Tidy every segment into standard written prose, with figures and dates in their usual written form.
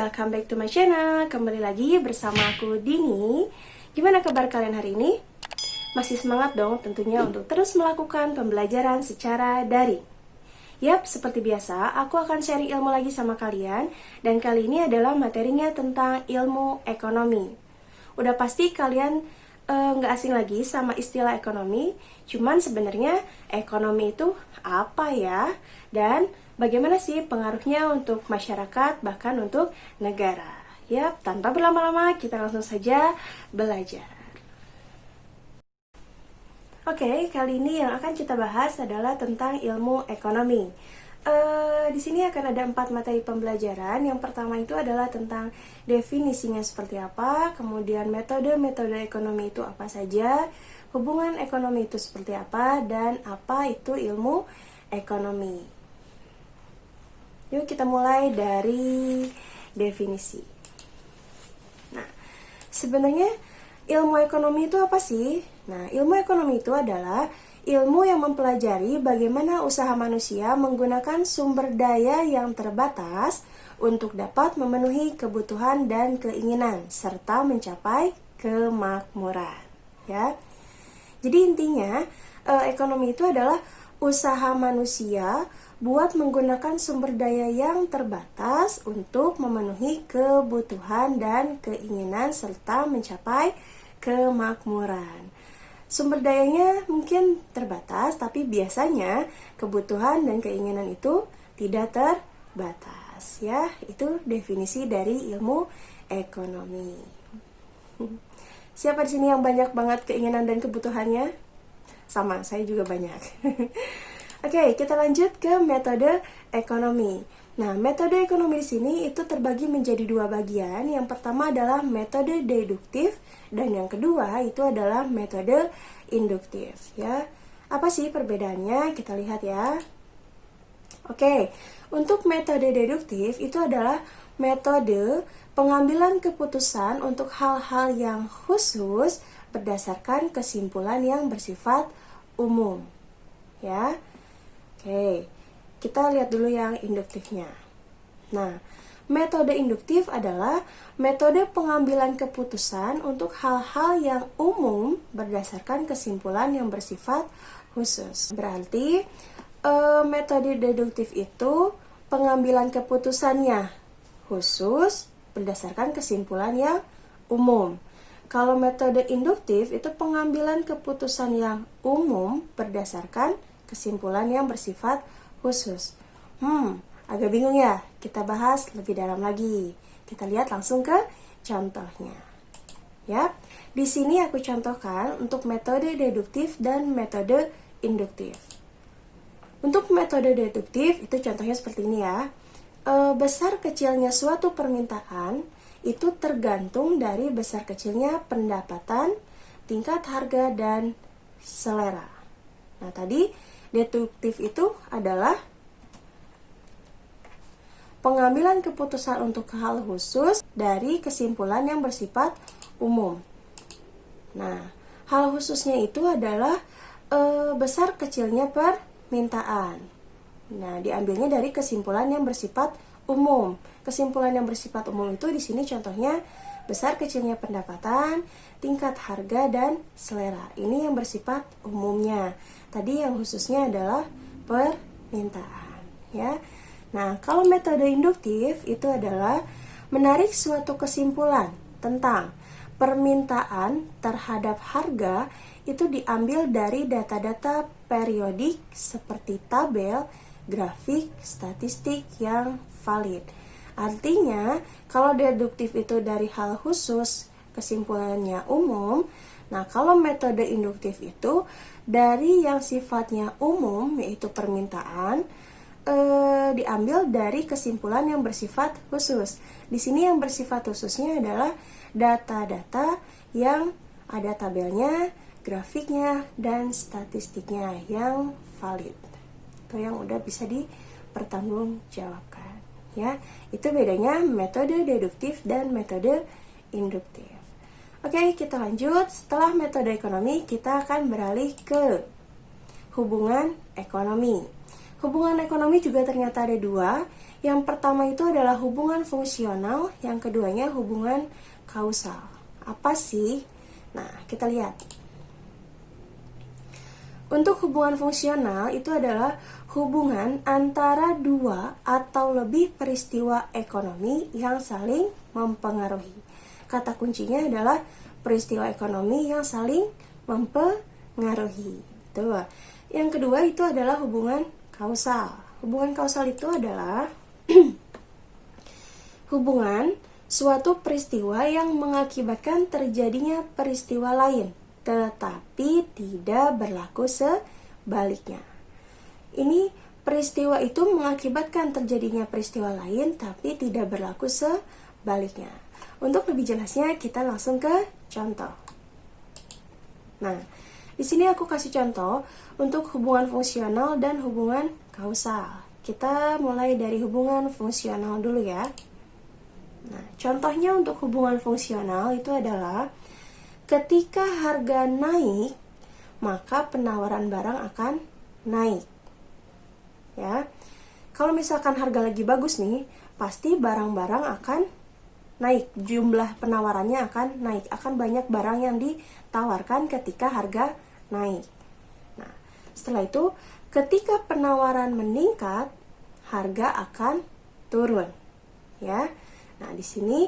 welcome back to my channel. Kembali lagi bersama aku Dini. Gimana kabar kalian hari ini? Masih semangat dong tentunya untuk terus melakukan pembelajaran secara daring. Yap, seperti biasa, aku akan sharing ilmu lagi sama kalian. Dan kali ini adalah materinya tentang ilmu ekonomi. Udah pasti kalian nggak asing lagi sama istilah ekonomi. Cuman sebenarnya ekonomi itu apa ya? Dan bagaimana sih pengaruhnya untuk masyarakat, bahkan untuk negara? Yap, tanpa berlama-lama kita langsung saja belajar. Oke, kali ini yang akan kita bahas adalah tentang ilmu ekonomi. Di sini akan ada 4 materi pembelajaran. Yang pertama itu adalah tentang definisinya seperti apa, kemudian metode-metode ekonomi itu apa saja, hubungan ekonomi itu seperti apa, dan apa itu ilmu ekonomi. Yuk kita mulai dari definisi. Nah, sebenarnya ilmu ekonomi itu apa sih? Nah, ilmu ekonomi itu adalah ilmu yang mempelajari bagaimana usaha manusia menggunakan sumber daya yang terbatas untuk dapat memenuhi kebutuhan dan keinginan serta mencapai kemakmuran. Ya. Jadi intinya ekonomi itu adalah usaha manusia buat menggunakan sumber daya yang terbatas untuk memenuhi kebutuhan dan keinginan serta mencapai kemakmuran. Sumber dayanya mungkin terbatas, tapi biasanya kebutuhan dan keinginan itu tidak terbatas. Ya, itu definisi dari ilmu ekonomi. Siapa di sini yang banyak banget keinginan dan kebutuhannya? Sama, saya juga banyak. Oke, kita lanjut ke metode ekonomi. Nah, metode ekonomi di sini itu terbagi menjadi 2 bagian. Yang pertama adalah metode deduktif dan yang kedua itu adalah metode induktif, ya. Apa sih perbedaannya? Kita lihat ya. Oke, untuk metode deduktif itu adalah metode pengambilan keputusan untuk hal-hal yang khusus berdasarkan kesimpulan yang bersifat umum. Ya. Oke. Kita lihat dulu yang induktifnya. Nah, metode induktif adalah metode pengambilan keputusan untuk hal-hal yang umum berdasarkan kesimpulan yang bersifat khusus. Berarti, metode deduktif itu pengambilan keputusannya khusus berdasarkan kesimpulan yang umum. Kalau metode induktif itu pengambilan keputusan yang umum berdasarkan kesimpulan yang bersifat khusus. Agak bingung ya? Kita bahas lebih dalam lagi. Kita lihat langsung ke contohnya. Ya, di sini aku contohkan untuk metode deduktif dan metode induktif. Untuk metode deduktif itu contohnya seperti ini ya. Besar kecilnya suatu permintaan itu tergantung dari besar kecilnya pendapatan, tingkat harga, dan selera. Nah, tadi deduktif itu adalah pengambilan keputusan untuk hal khusus dari kesimpulan yang bersifat umum. Nah, hal khususnya itu adalah besar kecilnya permintaan. Nah, diambilnya dari kesimpulan yang bersifat umum. Kesimpulan yang bersifat umum itu di sini contohnya besar kecilnya pendapatan, tingkat harga, dan selera. Ini yang bersifat umumnya. Tadi yang khususnya adalah permintaan, ya. Nah, kalau metode induktif itu adalah menarik suatu kesimpulan tentang permintaan terhadap harga itu diambil dari data-data periodik seperti tabel, grafik, statistik yang valid. Artinya, kalau deduktif itu dari hal khusus, kesimpulannya umum. Nah, kalau metode induktif itu dari yang sifatnya umum, yaitu permintaan, diambil dari kesimpulan yang bersifat khusus. Di sini yang bersifat khususnya adalah data-data yang ada tabelnya, grafiknya, dan statistiknya yang valid atau yang udah bisa dipertanggungjawabkan. Ya, itu bedanya metode deduktif dan metode induktif. Oke, kita lanjut. Setelah metode ekonomi, kita akan beralih ke hubungan ekonomi. Hubungan ekonomi juga ternyata ada dua. Yang pertama itu adalah hubungan fungsional, yang keduanya hubungan kausal. Apa sih? Nah, kita lihat. Untuk hubungan fungsional itu adalah hubungan antara dua atau lebih peristiwa ekonomi yang saling mempengaruhi. Kata kuncinya adalah peristiwa ekonomi yang saling mempengaruhi. Tuh. Yang kedua itu adalah hubungan kausal. Hubungan kausal itu adalah hubungan suatu peristiwa yang mengakibatkan terjadinya peristiwa lain, tetapi tidak berlaku sebaliknya. Ini peristiwa itu mengakibatkan terjadinya peristiwa lain, tapi tidak berlaku sebaliknya. Untuk lebih jelasnya, kita langsung ke contoh. Nah, di sini aku kasih contoh untuk hubungan fungsional dan hubungan kausal. Kita mulai dari hubungan fungsional dulu ya. Nah, contohnya untuk hubungan fungsional itu adalah ketika harga naik, maka penawaran barang akan naik. Ya. Kalau misalkan harga lagi bagus nih, pasti barang-barang akan naik, jumlah penawarannya akan naik, akan banyak barang yang ditawarkan ketika harga naik. Nah, setelah itu ketika penawaran meningkat, harga akan turun. Ya. Nah, di sini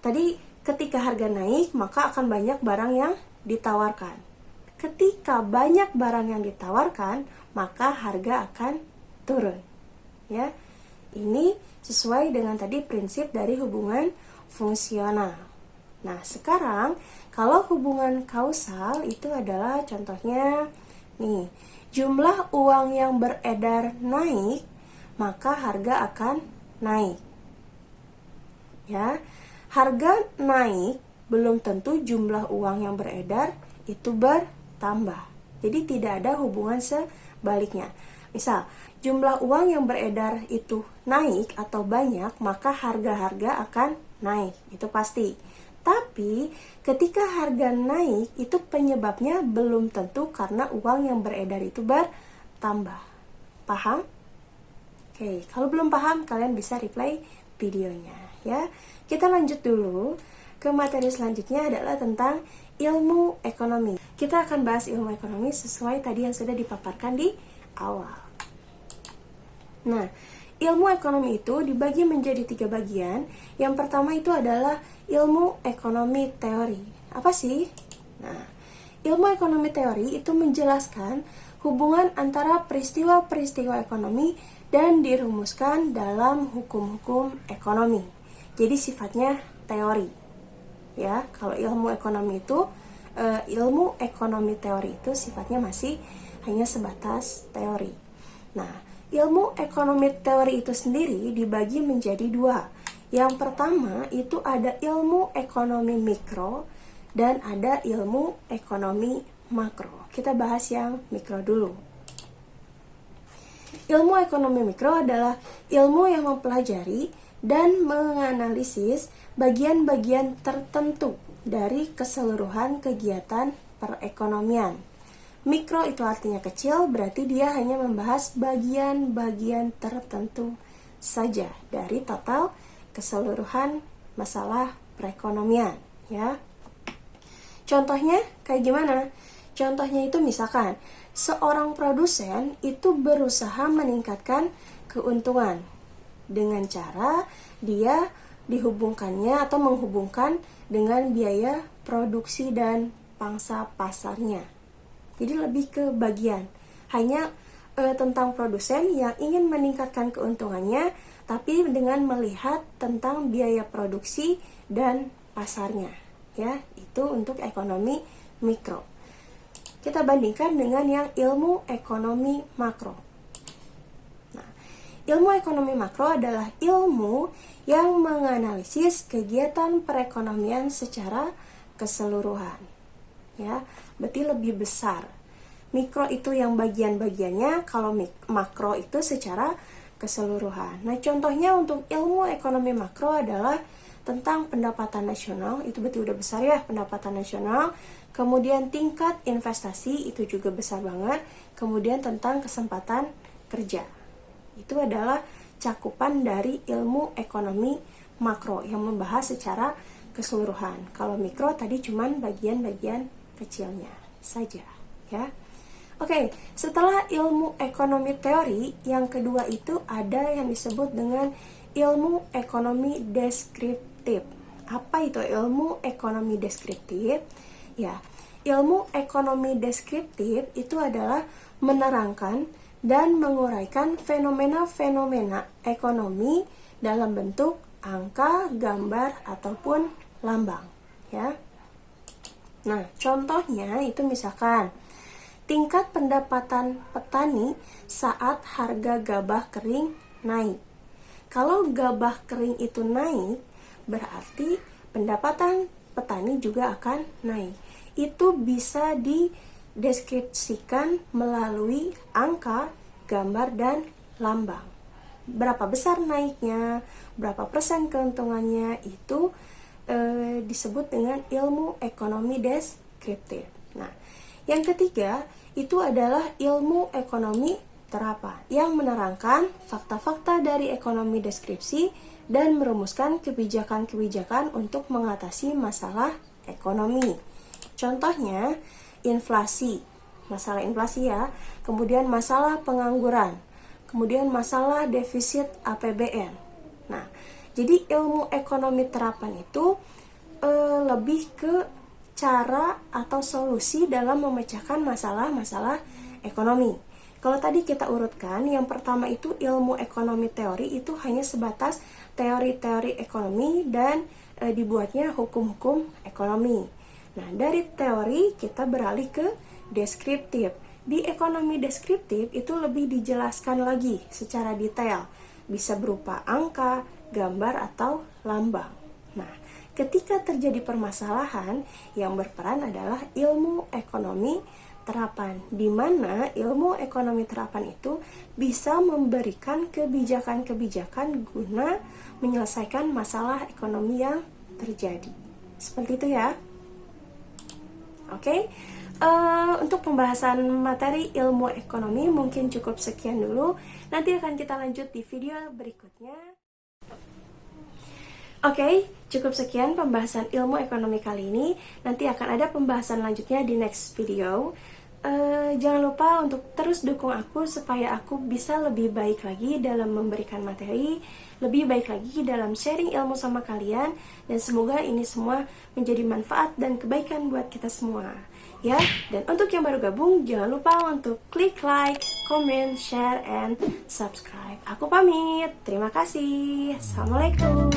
tadi ketika harga naik, maka akan banyak barang yang ditawarkan. Ketika banyak barang yang ditawarkan, maka harga akan turun. Ya. Ini sesuai dengan tadi prinsip dari hubungan fungsional. Nah, sekarang kalau hubungan kausal itu adalah contohnya nih, jumlah uang yang beredar naik, maka harga akan naik. Ya, harga naik belum tentu jumlah uang yang beredar itu bertambah. Jadi tidak ada hubungan sebaliknya. Misal, jumlah uang yang beredar itu naik atau banyak, maka harga-harga akan naik. Itu pasti. Tapi ketika harga naik itu penyebabnya belum tentu karena uang yang beredar itu bertambah. Paham? Oke, kalau belum paham kalian bisa replay videonya ya. Kita lanjut dulu ke materi selanjutnya adalah tentang ilmu ekonomi. Kita akan bahas ilmu ekonomi sesuai tadi yang sudah dipaparkan di awal. Nah, ilmu ekonomi itu dibagi menjadi 3 bagian. Yang pertama itu adalah ilmu ekonomi teori. Apa sih? Nah, ilmu ekonomi teori itu menjelaskan hubungan antara peristiwa-peristiwa ekonomi dan dirumuskan dalam hukum-hukum ekonomi. Jadi sifatnya teori. Ya, kalau ilmu ekonomi itu ilmu ekonomi teori itu sifatnya masih hanya sebatas teori. Nah, ilmu ekonomi teori itu sendiri dibagi menjadi 2. Yang pertama itu ada ilmu ekonomi mikro dan ada ilmu ekonomi makro. Kita bahas yang mikro dulu. Ilmu ekonomi mikro adalah ilmu yang mempelajari dan menganalisis bagian-bagian tertentu dari keseluruhan kegiatan perekonomian. Mikro itu artinya kecil, berarti dia hanya membahas bagian-bagian tertentu saja dari total keseluruhan masalah perekonomian, ya. Contohnya kayak gimana? Contohnya itu misalkan seorang produsen itu berusaha meningkatkan keuntungan dengan cara dia dihubungkannya atau menghubungkan dengan biaya produksi dan pangsa pasarnya. Jadi lebih ke bagian hanya tentang produsen yang ingin meningkatkan keuntungannya, tapi dengan melihat tentang biaya produksi dan pasarnya. Ya, itu untuk ekonomi mikro. Kita bandingkan dengan yang ilmu ekonomi makro. Ilmu ekonomi makro adalah ilmu yang menganalisis kegiatan perekonomian secara keseluruhan. Ya, berarti lebih besar. Mikro itu yang bagian-bagiannya, kalau makro itu secara keseluruhan. Nah, contohnya untuk ilmu ekonomi makro adalah tentang pendapatan nasional, itu berarti udah besar ya, pendapatan nasional. Kemudian tingkat investasi itu juga besar banget. Kemudian tentang kesempatan kerja. Itu adalah cakupan dari ilmu ekonomi makro yang membahas secara keseluruhan. Kalau mikro tadi cuman bagian-bagian kecilnya saja, ya. Oke, setelah ilmu ekonomi teori, yang kedua itu ada yang disebut dengan ilmu ekonomi deskriptif. Apa itu ilmu ekonomi deskriptif? Ya, ilmu ekonomi deskriptif itu adalah menerangkan dan menguraikan fenomena-fenomena ekonomi dalam bentuk angka, gambar, ataupun lambang, ya. Nah, contohnya itu misalkan tingkat pendapatan petani saat harga gabah kering naik. Kalau gabah kering itu naik, berarti pendapatan petani juga akan naik. Itu bisa dideskripsikan melalui angka, gambar, dan lambang. Berapa besar naiknya, berapa persen keuntungannya, itu disebut dengan ilmu ekonomi deskriptif. Nah, yang ketiga itu adalah ilmu ekonomi terapan yang menerangkan fakta-fakta dari ekonomi deskripsi dan merumuskan kebijakan-kebijakan untuk mengatasi masalah ekonomi. Contohnya, inflasi, masalah inflasi ya, kemudian masalah pengangguran, kemudian masalah defisit APBN. Nah, jadi ilmu ekonomi terapan itu lebih ke cara atau solusi dalam memecahkan masalah-masalah ekonomi. Kalau tadi kita urutkan, yang pertama itu ilmu ekonomi teori itu hanya sebatas teori-teori ekonomi dan dibuatnya hukum-hukum ekonomi. Nah, dari teori kita beralih ke deskriptif. Di ekonomi deskriptif itu lebih dijelaskan lagi secara detail, bisa berupa angka, gambar, atau lambang. Nah, ketika terjadi permasalahan, yang berperan adalah ilmu ekonomi terapan, di mana ilmu ekonomi terapan itu bisa memberikan kebijakan-kebijakan guna menyelesaikan masalah ekonomi yang terjadi. Seperti itu ya. Oke. Untuk pembahasan materi ilmu ekonomi mungkin cukup sekian dulu. Nanti akan kita lanjut di video berikutnya. Oke, cukup sekian pembahasan ilmu ekonomi kali ini. Nanti akan ada pembahasan lanjutnya di next video. Jangan lupa untuk terus dukung aku supaya aku bisa lebih baik lagi dalam memberikan materi, lebih baik lagi dalam sharing ilmu sama kalian, dan semoga ini semua menjadi manfaat dan kebaikan buat kita semua. Ya, dan untuk yang baru gabung, jangan lupa untuk klik like, comment, share, and subscribe. Aku pamit. Terima kasih. Assalamualaikum.